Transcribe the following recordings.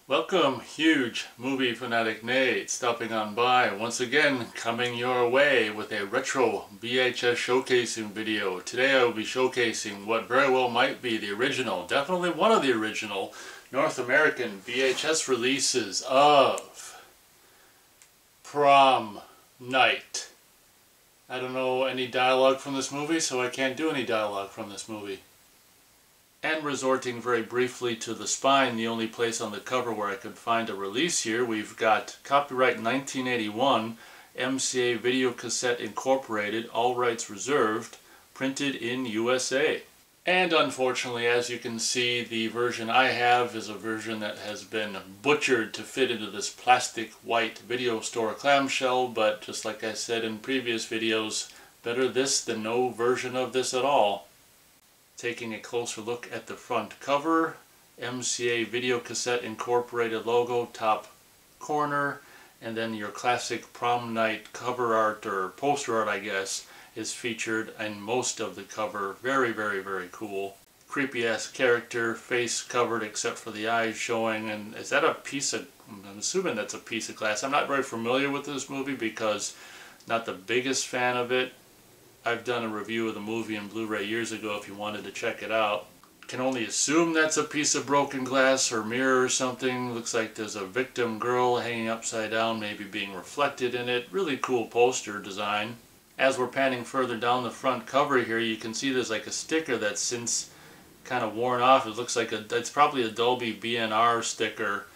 Welcome, huge movie fanatic Nate, stopping on by once again, coming your way with a retro VHS showcasing video. Today I will be showcasing what very well might be the original, definitely one of the original North American VHS releases of Prom Night. I don't know any dialogue from this movie, so I can't do any dialogue from this movie. And resorting very briefly to the spine, the only place on the cover where I could find a release here, we've got copyright 1981, MCA Video Cassette Incorporated, all rights reserved, printed in USA. And unfortunately, as you can see, the version I have is a version that has been butchered to fit into this plastic white video store clamshell, but just like I said in previous videos, better this than no version of this at all. Taking a closer look at the front cover, MCA Video Cassette Incorporated logo, top corner, and then your classic Prom Night cover art, or poster art I guess, is featured in most of the cover. Very, very, very cool. Creepy ass character, face covered except for the eyes showing, and is that a piece of, I'm assuming that's a piece of glass. I'm not very familiar with this movie because not the biggest fan of it. I've done a review of the movie in Blu-ray years ago if you wanted to check it out. Can only assume that's a piece of broken glass or mirror or something. Looks like there's a victim girl hanging upside down, maybe being reflected in it. Really cool poster design. As we're panning further down the front cover here, you can see there's like a sticker that's since kind of worn off. It looks like it's probably a Dolby BNR sticker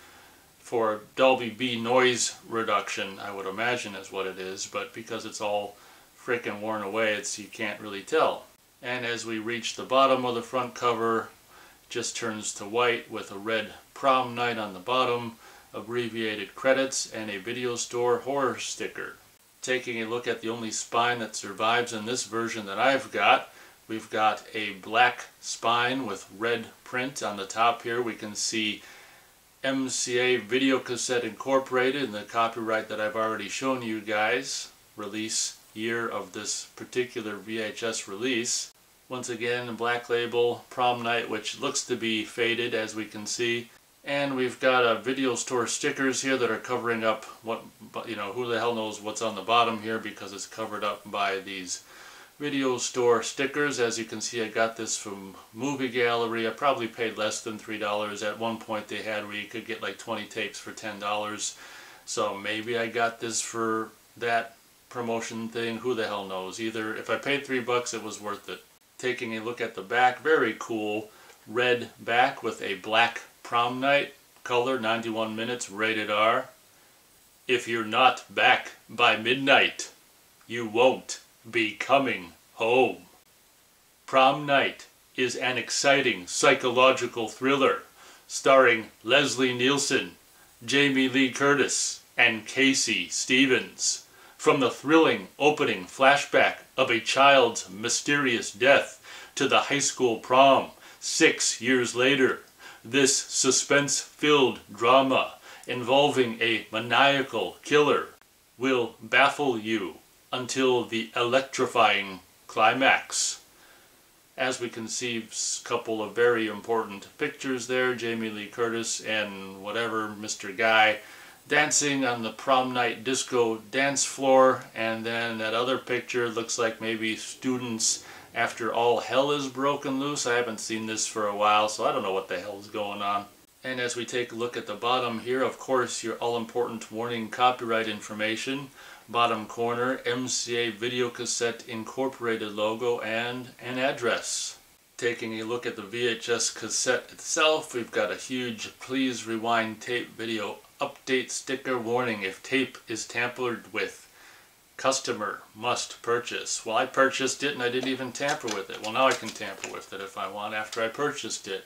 for Dolby B noise reduction, I would imagine is what it is, but because it's all frickin' worn away, you can't really tell. And as we reach the bottom of the front cover, just turns to white with a red Prom Night on the bottom, abbreviated credits, and a video store horror sticker. Taking a look at the only spine that survives in this version that I've got, we've got a black spine with red print on the top here. We can see MCA Video Cassette Incorporated and the copyright that I've already shown you guys. Release year of this particular VHS release. Once again, a black label, Prom Night, which looks to be faded as we can see. And we've got a video store stickers here that are covering up what, you know, who the hell knows what's on the bottom here because it's covered up by these video store stickers. As you can see, I got this from Movie Gallery. I probably paid less than $3. At one point they had where you could get like 20 tapes for $10. So maybe I got this for that promotion thing, who the hell knows. Either if I paid $3 it was worth it. Taking a look at the back, very cool red back with a black Prom Night color, 91 minutes, rated R. If you're not back by midnight, you won't be coming home. Prom Night is an exciting psychological thriller starring Leslie Nielsen, Jamie Lee Curtis, and Casey Stevens. From the thrilling opening flashback of a child's mysterious death to the high school prom 6 years later, this suspense-filled drama involving a maniacal killer will baffle you until the electrifying climax. As we can see, a couple of very important pictures there, Jamie Lee Curtis and whatever Mr. Guy dancing on the Prom Night disco dance floor, and then that other picture looks like maybe students after all hell is broken loose. I haven't seen this for a while, so I don't know what the hell is going on. And as we take a look at the bottom here, of course, your all-important warning copyright information. Bottom corner, MCA Video Cassette Incorporated logo and an address. Taking a look at the VHS cassette itself, we've got a huge please rewind tape video update sticker warning if tape is tampered with. Customer must purchase. Well, I purchased it and I didn't even tamper with it. Well, now I can tamper with it if I want after I purchased it.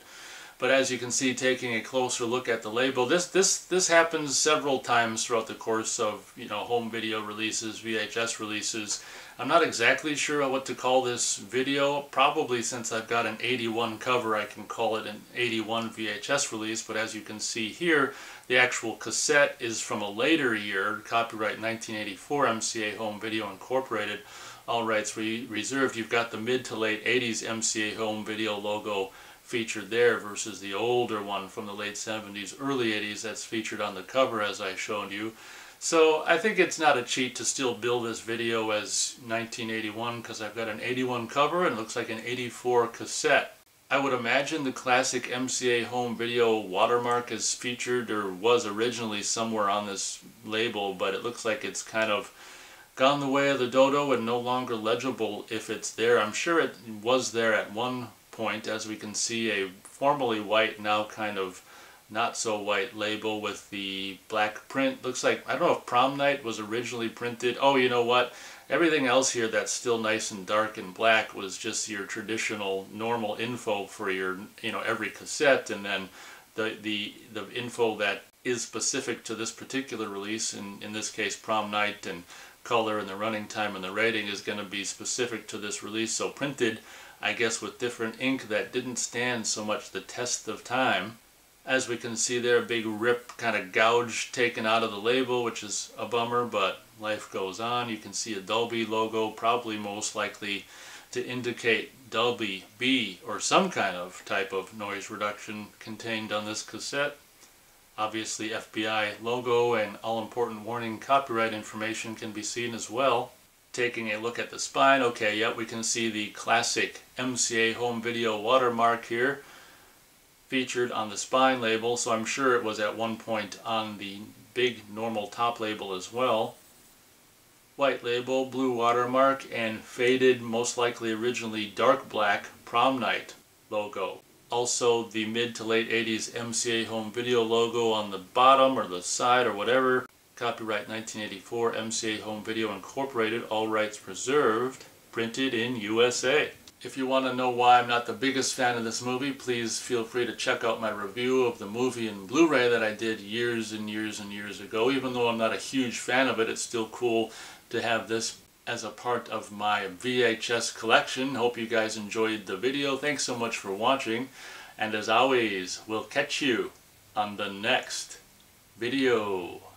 But as you can see, taking a closer look at the label, this happens several times throughout the course of, you know, home video releases, VHS releases. I'm not exactly sure what to call this video. Probably since I've got an 81 cover, I can call it an 81 VHS release. But as you can see here, the actual cassette is from a later year, copyright 1984, MCA Home Video Incorporated. All rights reserved. You've got the mid to late 80s MCA Home Video logo featured there versus the older one from the late 70s, early 80s that's featured on the cover as I showed you. So I think it's not a cheat to still bill this video as 1981 because I've got an 81 cover and it looks like an 84 cassette. I would imagine the classic MCA home video watermark is featured or was originally somewhere on this label, but it looks like it's kind of gone the way of the dodo and no longer legible if it's there. I'm sure it was there at one point, as we can see a formerly white, now kind of not so white label with the black print. Looks like, I don't know if Prom Night was originally printed. Oh, you know what? Everything else here that's still nice and dark and black was just your traditional normal info for your, every cassette, and then the info that is specific to this particular release, in this case Prom Night, and color and the running time and the rating is going to be specific to this release. So printed, I guess, with different ink that didn't stand so much the test of time. As we can see there, a big rip, kind of gouge taken out of the label, which is a bummer, but life goes on. You can see a Dolby logo, probably most likely to indicate Dolby B or some kind of type of noise reduction contained on this cassette. Obviously FBI logo and all-important warning copyright information can be seen as well. Taking a look at the spine, okay, yep, we can see the classic MCA home video watermark here featured on the spine label, so I'm sure it was at one point on the big normal top label as well. White label, blue watermark, and faded, most likely originally dark black Prom Night logo. Also the mid to late 80s MCA home video logo on the bottom or the side or whatever. Copyright 1984, MCA Home Video Incorporated, all rights reserved, printed in USA. If you want to know why I'm not the biggest fan of this movie, please feel free to check out my review of the movie in Blu-ray that I did years and years and years ago. Even though I'm not a huge fan of it, it's still cool to have this as a part of my VHS collection. Hope you guys enjoyed the video. Thanks so much for watching, and as always, we'll catch you on the next video.